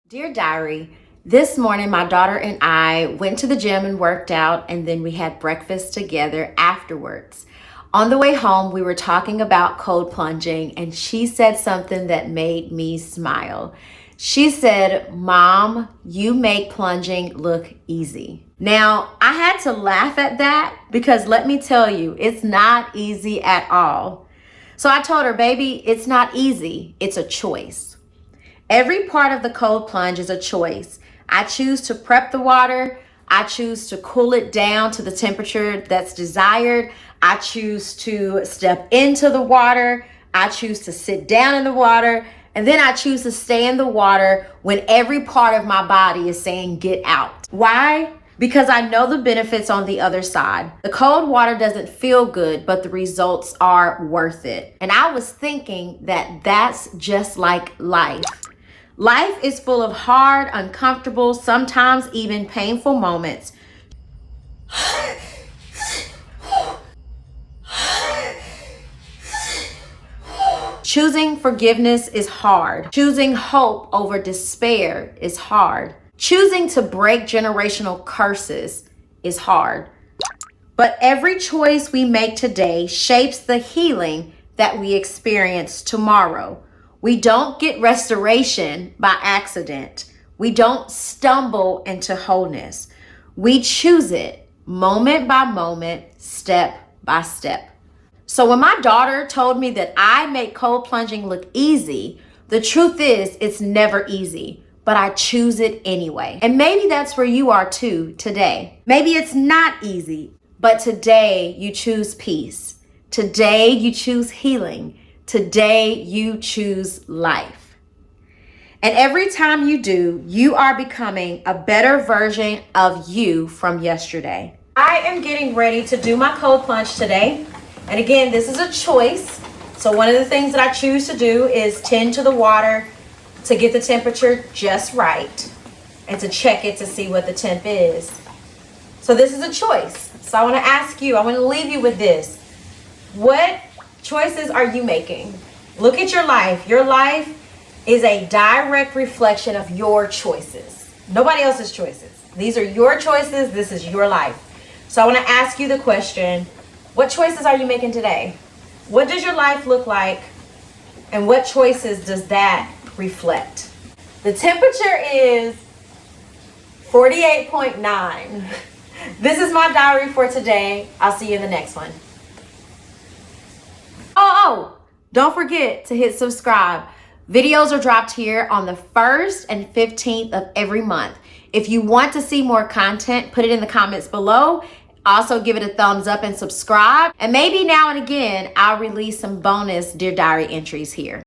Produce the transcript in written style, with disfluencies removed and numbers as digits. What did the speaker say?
Dear Diary, this morning my daughter and I went to the gym and worked out, and then we had breakfast together afterwards. On the way home, we were talking about cold plunging, and she said something that made me smile. She said, "Mom, you make plunging look easy." Now, I had to laugh at that because let me tell you, it's not easy at all. So I told her, "Baby, it's not easy, it's a choice." Every part of the cold plunge is a choice. I choose to prep the water. I choose to cool it down to the temperature that's desired. I choose to step into the water. I choose to sit down in the water. And then I choose to stay in the water when every part of my body is saying, "Get out." Why? Because I know the benefits on the other side. The cold water doesn't feel good, but the results are worth it. And I was thinking that that's just like life. Life is full of hard, uncomfortable, sometimes even painful moments. Choosing forgiveness is hard. Choosing hope over despair is hard. Choosing to break generational curses is hard. But every choice we make today shapes the healing that we experience tomorrow. We don't get restoration by accident. We don't stumble into wholeness. We choose it moment by moment, step by step. So when my daughter told me that I make cold plunging look easy, the truth is it's never easy, but I choose it anyway. And maybe that's where you are too today. Maybe it's not easy, but today you choose peace. Today you choose healing. Today you choose life. And every time you do, you are becoming a better version of you from yesterday. I am getting ready to do my cold plunge today. And again, this is a choice. So one of the things that I choose to do is tend to the water to get the temperature just right and to check it to see what the temp is. So this is a choice. So I want to ask you, I want to leave you with this. What choices are you making? Look at your life. Your life is a direct reflection of your choices. Nobody else's choices. These are your choices. This is your life. So I want to ask you the question, what choices are you making today? What does your life look like? And what choices does that reflect? The temperature is 48.9. This is my diary for today. I'll see you in the next one. Oh, don't forget to hit subscribe. Videos are dropped here on the 1st and 15th of every month. If you want to see more content, put it in the comments below. Also give it a thumbs up and subscribe. And maybe now and again, I'll release some bonus Dear Diary entries here.